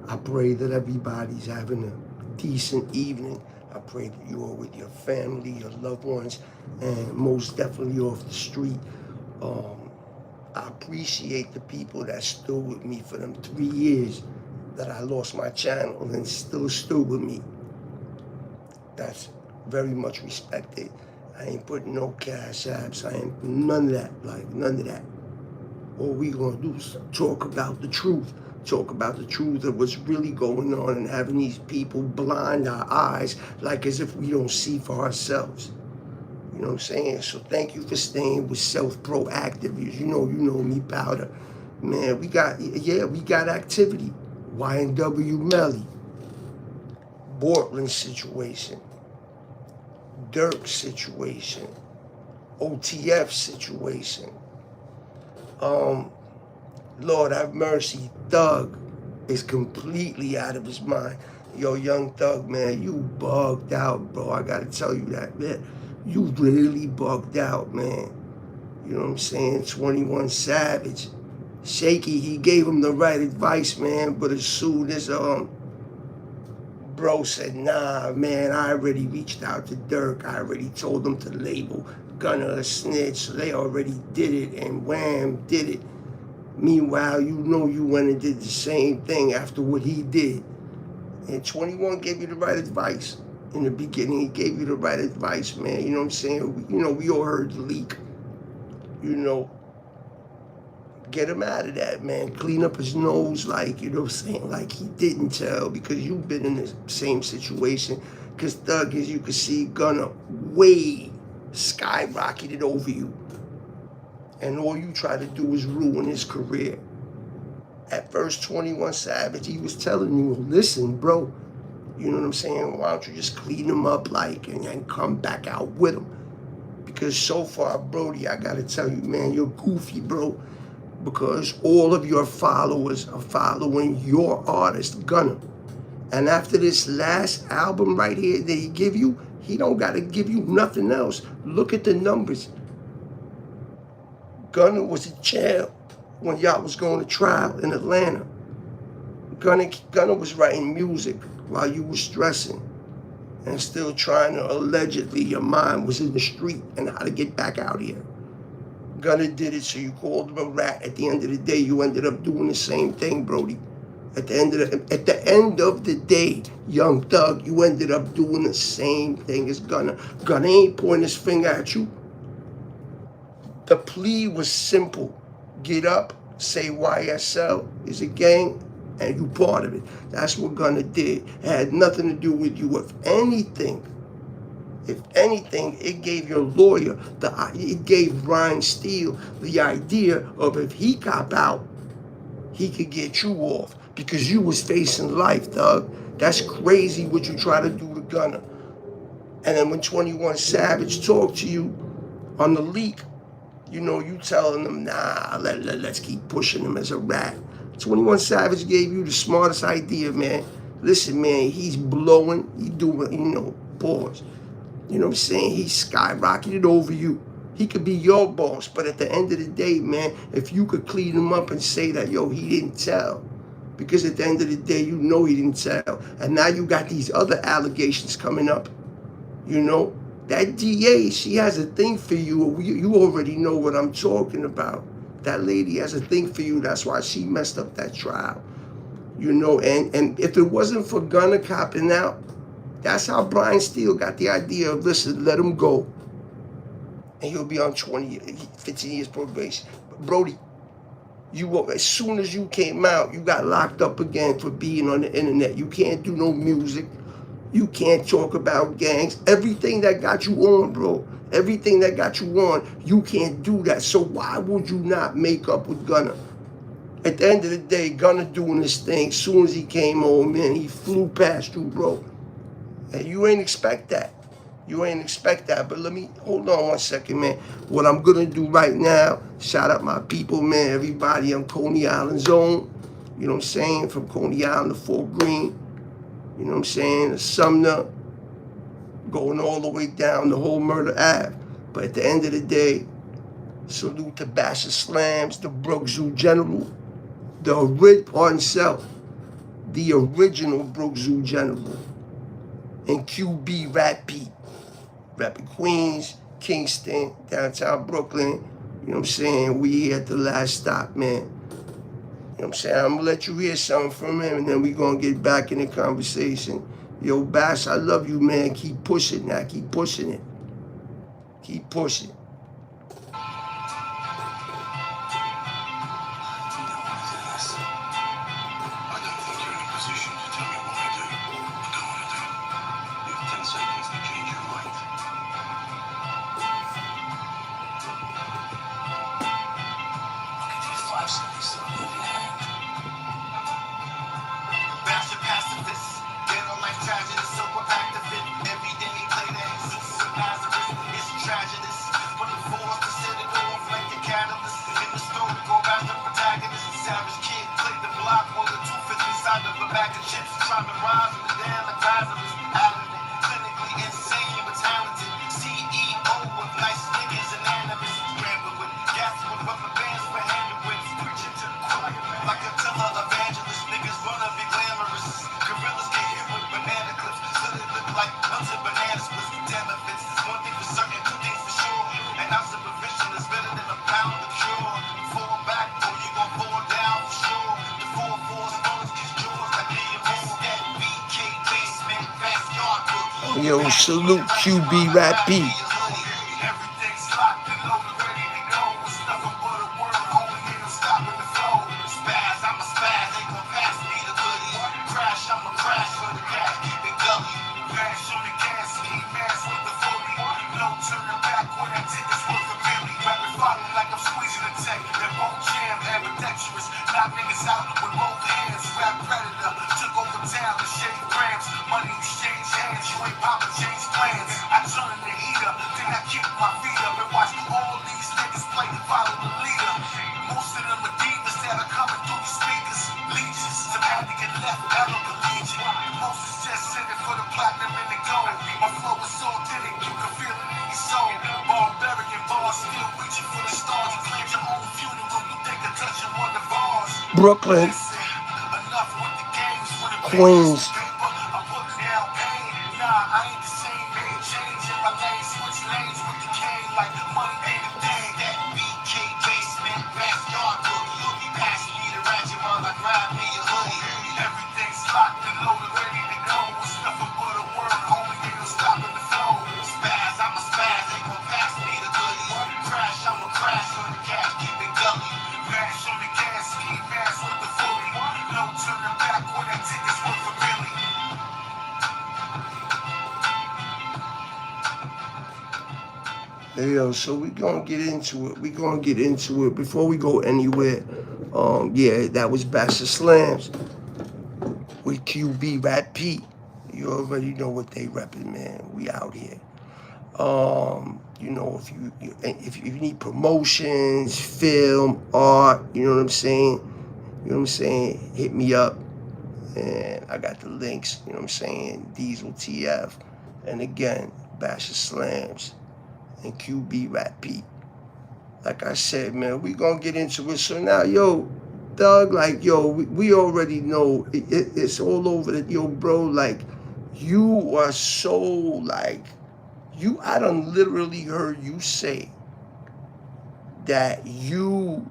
I pray that everybody's having a decent evening. I pray that you are with your family, your loved ones, and most definitely off the street. Um, I appreciate the people that stood with me for them 3 years that I lost my channel and still stood with me. That's very much respected. I ain't putting no cash apps. I ain't none of that. Like none of that. All we gonna do is talk about the truth. Talk about the truth of what's really going on and having these people blind our eyes like as if we don't see for ourselves. You know what I'm saying? So thank you for staying with self-proactive. You know me, Powder. Man, we got activity. YNW Melly. Portland situation. Durk situation. OTF situation. Lord have mercy, Thug is completely out of his mind. Yo, young Thug, man, you bugged out, bro. I gotta tell you that, man. You really bugged out, man. You know what I'm saying? 21 Savage. Shaky, he gave him the right advice, man. But as soon as bro said, nah, man, I already reached out to Durk. I already told them to label Gunna a snitch. So they already did it, and Wham did it. Meanwhile, you know you went and did the same thing after what he did. And 21 gave you the right advice. In the beginning, he gave you the right advice, man. You know what I'm saying? We all heard the leak. You know, get him out of that, man. Clean up his nose like, you know what I'm saying, like he didn't tell, because you've been in the same situation. Because Thug, as you can see, Gunna way skyrocketed over you. And all you try to do is ruin his career. At first, 21 Savage, he was telling you, listen, bro, you know what I'm saying? Why don't you just clean him up and come back out with him? Because so far, Brody, I gotta tell you, man, you're goofy, bro. Because all of your followers are following your artist, Gunna. And after this last album right here that he give you, he don't gotta give you nothing else. Look at the numbers. Gunna was in jail when y'all was going to trial in Atlanta. Gunna was writing music while you were stressing and still trying to, allegedly, your mind was in the street and how to get back out here. Gunna did it, so you called him a rat. At the end of the day, you ended up doing the same thing, Brody. At the end of the day, young Thug, you ended up doing the same thing as Gunna. Gunna ain't pointing his finger at you. The plea was simple. Get up, say YSL is a gang, and you part of it. That's what Gunna did. It had nothing to do with you. If anything, it gave your lawyer, it gave Ryan Steele the idea of if he cop out, he could get you off because you was facing life, Thug. That's crazy what you try to do to Gunna. And then when 21 Savage talked to you on the leak, you know, you telling them, nah, let's keep pushing him as a rat. 21 Savage gave you the smartest idea, man. Listen, man, he's blowing, he doing, you know, pause. You know what I'm saying? He skyrocketed over you. He could be your boss, but at the end of the day, man, if you could clean him up and say that, yo, he didn't tell. Because at the end of the day, you know he didn't tell. And now you got these other allegations coming up, you know? That DA, she has a thing for you. You already know what I'm talking about. That lady has a thing for you. That's why she messed up that trial. You know, and if it wasn't for Gunna copping out, that's how Brian Steele got the idea of, listen, let him go. And he'll be on 15 years probation. But Brody, as soon as you came out, you got locked up again for being on the internet. You can't do no music. You can't talk about gangs. Everything that got you on, bro, everything that got you on, you can't do that. So why would you not make up with Gunna? At the end of the day, Gunna doing this thing, as soon as he came home, man, he flew past you, bro. And you ain't expect that. You ain't expect that. But let me, hold on one second, man. What I'm going to do right now, shout out my people, man, everybody on Coney Island zone. You know what I'm saying? From Coney Island to Fort Greene. You know what I'm saying? The Sumner, going all the way down the whole Murder Ave. But at the end of the day, salute to Basher Slams, the Brook Zoo General, the Rid on himself. the original Brook Zoo General, and QB Rat Pete, rapping Queens, Kingston, downtown Brooklyn. You know what I'm saying? We here at the last stop, man. You know what I'm saying? I'm gonna let you hear something from him, and then we gonna get back in the conversation. Yo, Bash, I love you, man. Keep pushing now. Keep pushing it. Keep pushing. Yo, salute QB Rat Pete. Brooklyn, Queens. Yo, so we gonna get into it. We gonna get into it before we go anywhere. Yeah, that was Bastard Slams with QB Rat Pete. You already know what they repping, man. We out here. You know, if you need promotions, film, art, you know what I'm saying? You know what I'm saying? Hit me up. And I got the links, you know what I'm saying? Diesel TF. And again, Bastard Slams and QB Rat Pete. Like I said, man, we gonna get into it. So now, yo, Thug, like, yo, we already know it's all over the, yo, bro, like, you are so, like, I done literally heard you say that you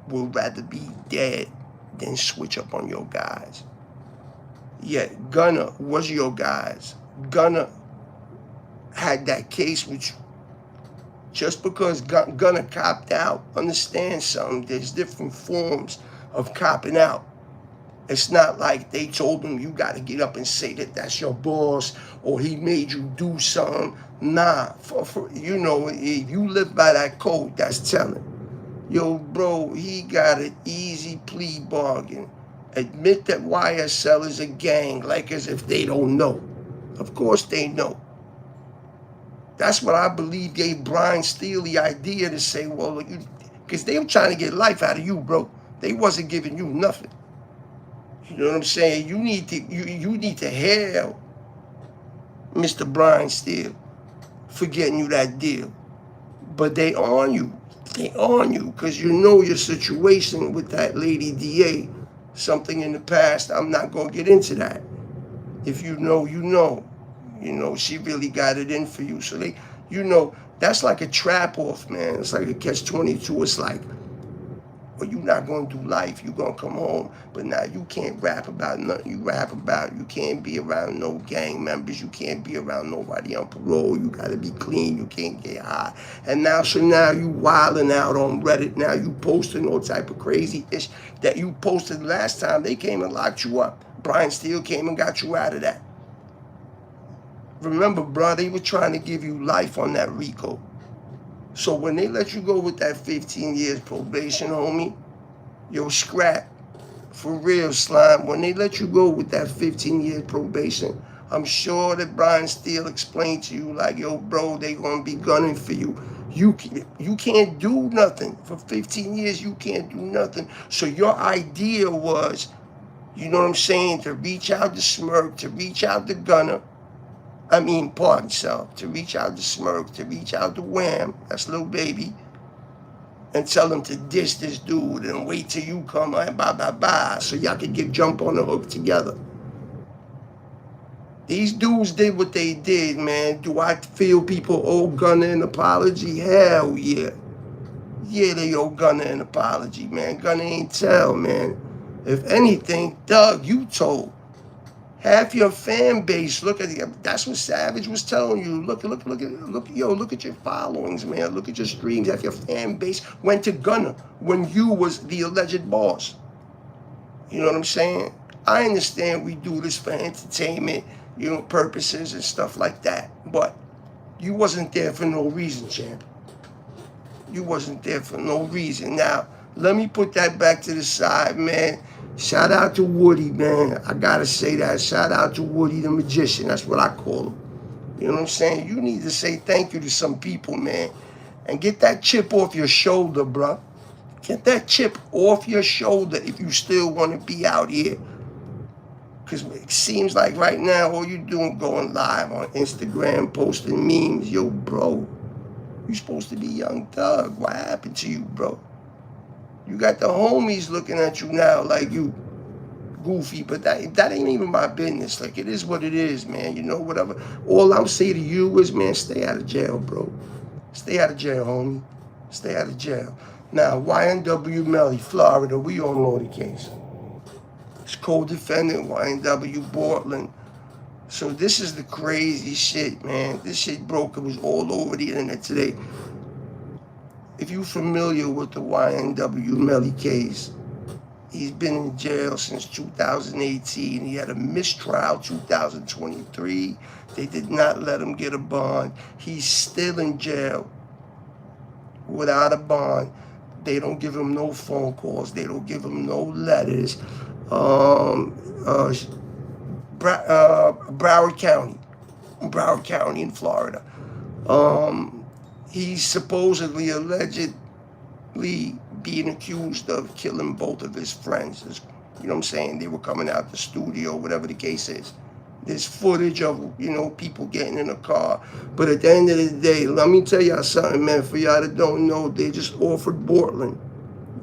would rather be dead than switch up on your guys. Yeah, Gunna was your guys. Gunna had that case with you. Just because Gunna copped out, understand something, there's different forms of copping out. It's not like they told him you got to get up and say that that's your boss or he made you do something. Nah, you know, if you live by that code, that's telling. Yo, bro, he got an easy plea bargain. Admit that YSL is a gang, like as if they don't know. Of course they know. That's what I believe gave Brian Steele the idea to say, well, because they were trying to get life out of you, bro. They wasn't giving you nothing. You know what I'm saying? You need to hail Mr. Brian Steele for getting you that deal. But they on you. They on you because you know your situation with that lady DA. something in the past. I'm not gonna get into that. If you know, you know. You know, she really got it in for you. So they, you know, that's like a trap off, man. It's like a catch 22. It's like, well, you're not gonna do life. You're gonna come home, but now you can't rap about nothing. You rap about you can't be around no gang members. You can't be around nobody on parole. You gotta be clean. You can't get high. And now, so now you wilding out on Reddit. Now you posting all type of crazy ish that you posted last time. They came and locked you up. Brian Steele came and got you out of that. Remember, bro, they were trying to give you life on that RICO. So when they let you go with that 15 years probation, homie, yo, scrap, for real, slime, when they let you go with that 15 years probation, I'm sure that Brian Steele explained to you, like, yo, bro, they gonna be gunning for you. You can't do nothing. For 15 years, you can't do nothing. So your idea was, you know what I'm saying, to reach out to Smirk, to reach out to Gunner, pardon self, to reach out to Smirk, to reach out to Wham, that's Lil Baby, and tell them to dish this dude and wait till you come and bye, so y'all can jump on the hook together. These dudes did what they did, man. Do I feel people owe Gunner an apology? Hell yeah. Yeah, they owe Gunner an apology, man. Gunner ain't tell, man. If anything, Doug, you told. Half your fan base, look at it. That's what Savage was telling you. Look at your followings, man. Look at your streams. Half your fan base went to Gunner when you was the alleged boss. You know what I'm saying? I understand we do this for entertainment, purposes and stuff like that. But you wasn't there for no reason, champ. You wasn't there for no reason. Now, let me put that back to the side, man. Shout out to Woody, man. I gotta say that. Shout out to Woody the Magician. That's what I call him. You know what I'm saying? You need to say thank you to some people, man. And get that chip off your shoulder, bro. Get that chip off your shoulder if you still want to be out here. Because it seems like right now all you doing going live on Instagram, posting memes. Yo, bro, you supposed to be Young Thug. What happened to you, bro? You got the homies looking at you now like you goofy, but that ain't even my business. Like, it is what it is, man. You know, whatever. All I'm saying to you is, man, stay out of jail, bro. Stay out of jail, homie. Stay out of jail. Now, YNW Melly, Florida, we all know the case. It's co-defendant YNW Portland. So this is the crazy shit, man. This shit broke. It was all over the internet today. If you're familiar with the YNW Melly case, he's been in jail since 2018. He had a mistrial 2023. They did not let him get a bond. He's still in jail without a bond. They don't give him no phone calls. They don't give him no letters. Broward County in Florida. He's supposedly, allegedly being accused of killing both of his friends. You know what I'm saying? They were coming out the studio, whatever the case is. There's footage of, people getting in a car. But at the end of the day, let me tell y'all something, man. For y'all that don't know, they just offered Portland.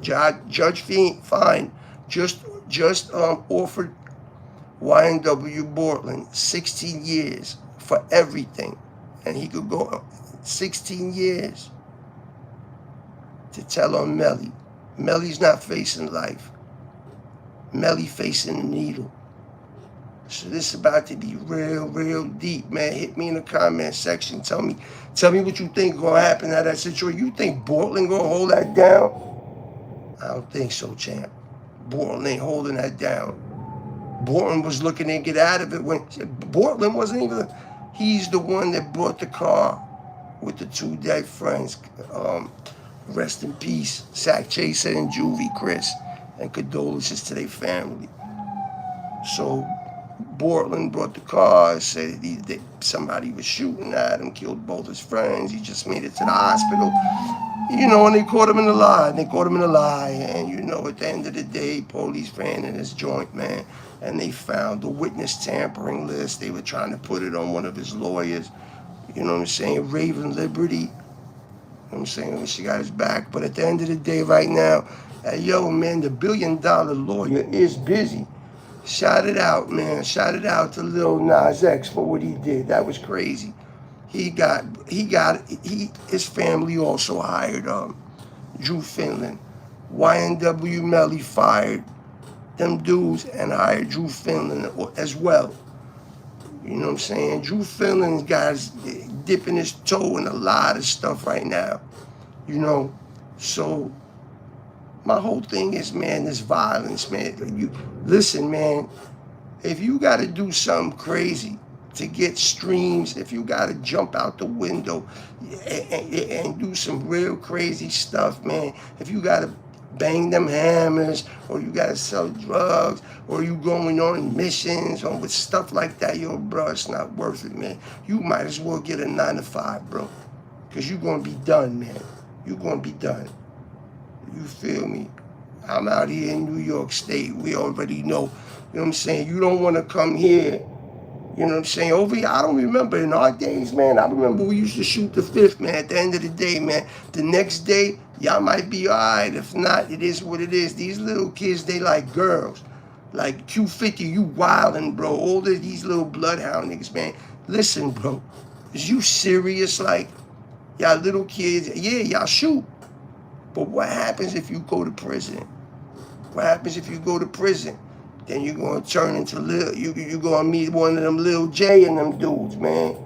Judge Fine just offered YNW Portland 16 years for everything. And he could go 16 years to tell on Melly. Melly's not facing life. Melly facing the needle. So this is about to be real, real deep, man. Hit me in the comment section. Tell me what you think gonna happen at that situation. You think Portland gonna hold that down? I don't think so, champ. Portland ain't holding that down. Portland was looking to get out of it when Portland wasn't even. He's the one that brought the car with the two dead friends. Rest in peace, Sack Chaser and Juvie Chris, and condolences to their family. So Portland brought the car, said that somebody was shooting at him, killed both his friends. He just made it to the hospital. And they caught him in a lie. And at the end of the day, police ran in his joint, man, and they found the witness tampering list. They were trying to put it on one of his lawyers. You know what I'm saying? Raven Liberty. You know what I'm saying? She got his back. But at the end of the day, right now, Hey, yo, man, the $1 billion lawyer is busy. Shout it out, man. Shout it out to Lil Nas X for what he did. That was crazy. His family also hired Drew Finland. YNW Melly fired them dudes and hired Drew Finland as well. You know what I'm saying? Drew Finland's guys dipping his toe in a lot of stuff right now. You know, so my whole thing is, man, this violence, man. You listen, man. If you got to do something crazy to get streams, if you got to jump out the window and do some real crazy stuff, man. If you got to bang them hammers, or you got to sell drugs, or you going on missions, or with stuff like that, yo, bro, it's not worth it, man. You might as well get a 9 to 5, bro, because you're going to be done, man. You're going to be done. You feel me? I'm out here in New York State. We already know. You know what I'm saying? You don't want to come here. You know what I'm saying? Over here, I don't remember in our days, man. I remember we used to shoot the fifth, man. At the end of the day, man. The next day, y'all might be all right. If not, it is what it is. These little kids, they like girls. Like Q50, you wildin', bro. All of these little bloodhound niggas, man. Listen, bro. Is you serious? Like, y'all little kids, yeah, y'all shoot. But what happens if you go to prison? What happens if you go to prison? Then you're gonna turn into you're gonna meet one of them Lil J and them dudes, man.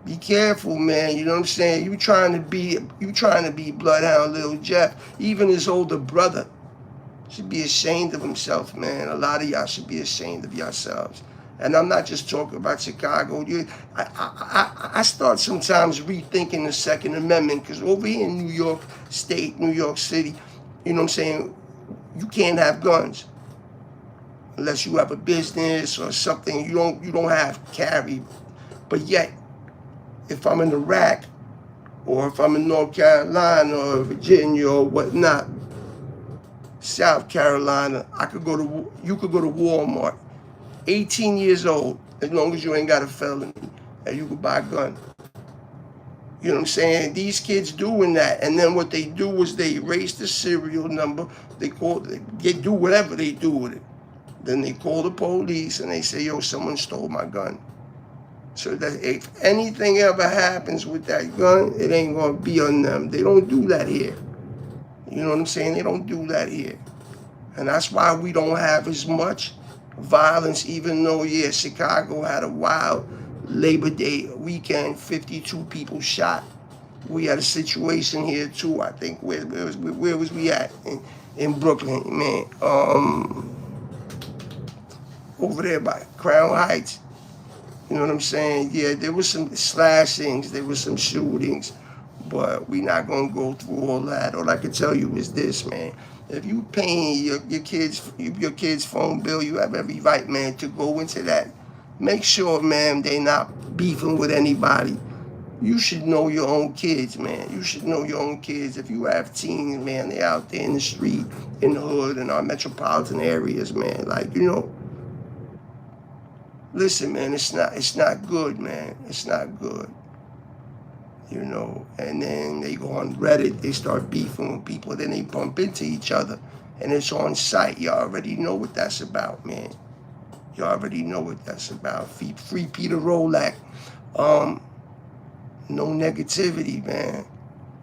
Be careful, man. You know what I'm saying? You trying to be Bloodhound Lil Jeff. Even his older brother should be ashamed of himself, man. A lot of y'all should be ashamed of yourselves. And I'm not just talking about Chicago. I start sometimes rethinking the Second Amendment, because over here in New York State, New York City, you know what I'm saying, you can't have guns unless you have a business or something. You don't have carry. But yet, if I'm in Iraq, or if I'm in North Carolina or Virginia or whatnot, South Carolina, you could go to Walmart, 18 years old, as long as you ain't got a felony, and you can buy a gun. You know what I'm saying? These kids doing that, and then what they do is they erase the serial number. They do whatever they do with it. Then they call the police and they say, yo, someone stole my gun. So that if anything ever happens with that gun, it ain't gonna be on them. They don't do that here. You know what I'm saying? They don't do that here. And that's why we don't have as much violence, even though, yeah, Chicago had a wild Labor Day weekend, 52 people shot. We had a situation here too, I think. Where was we at? In Brooklyn, man. Over there by Crown Heights. You know what I'm saying? Yeah, there was some slashings, there was some shootings, but we not gonna go through all that. All I can tell you is this, man. If you paying your kid's phone bill, you have every right, man, to go into that. Make sure, man, they not beefing with anybody. You should know your own kids, man. You should know your own kids. If you have teens, man, they out there in the street, in the hood, in our metropolitan areas, man. Like, you know, listen, man, it's not good, man. It's not good. You know, and then they go on Reddit, they start beefing with people, then they bump into each other, and it's on site. You already know what that's about, man. You already know what that's about. Free Peter Rolak. No negativity, man.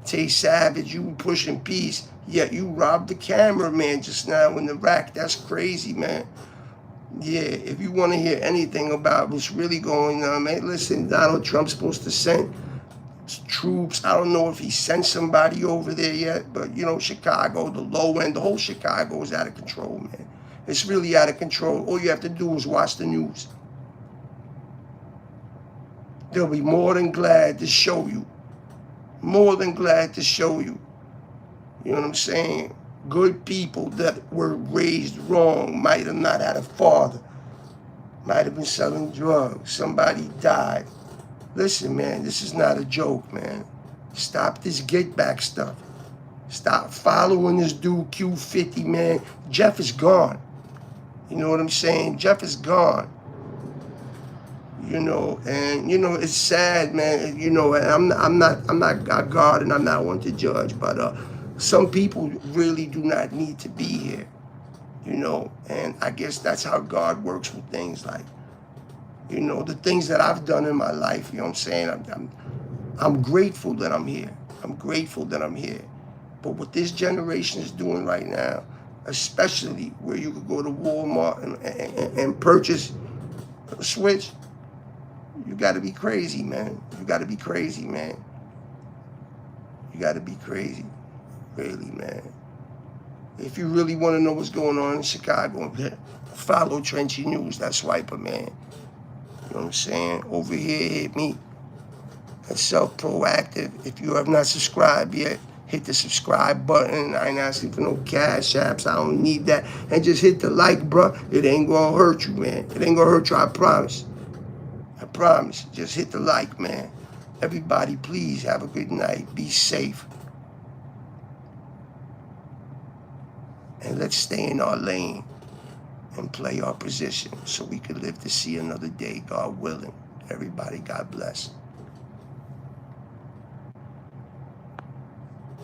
Tay Savage, you pushing peace, yet you robbed the cameraman just now in the rack. That's crazy, man. Yeah, if you want to hear anything about what's really going on, man, listen, Donald Trump's supposed to send troops. I don't know if he sent somebody over there yet, but, you know, Chicago, the low end, the whole Chicago is out of control, man. It's really out of control. All you have to do is watch the news. They'll be more than glad to show you. More than glad to show you. You know what I'm saying? Good people that were raised wrong, might have not had a father, might have been selling drugs, somebody died. Listen, man, this is not a joke, man. Stop this get back stuff. Stop following this dude Q50, man. Jeff is gone. You know what I'm saying? Jeff is gone. You know, and you know, it's sad, man. You know, and I'm not God, and I'm not one to judge, but Some people really do not need to be here, you know, and I guess that's how God works with things. Like, you know, the things that I've done in my life, you know what I'm saying? I'm grateful that I'm here. I'm grateful that I'm here. But what this generation is doing right now, especially where you could go to Walmart and purchase a Switch, you got to be crazy, man. You got to be crazy, man. You got to be crazy, really, man. If you really want to know what's going on in Chicago, follow Trenchy News. That's Swiper, man. You know what I'm saying? Over here, hit me at Self Proactive. If you have not subscribed yet, hit the subscribe button. I ain't asking for no cash apps. I don't need that. And just hit the like, bro. It ain't gonna hurt you, man. It ain't gonna hurt you, I promise. I promise. Just hit the like, man. Everybody, please have a good night. Be safe. And let's stay in our lane and play our position so we can live to see another day, God willing. Everybody, God bless.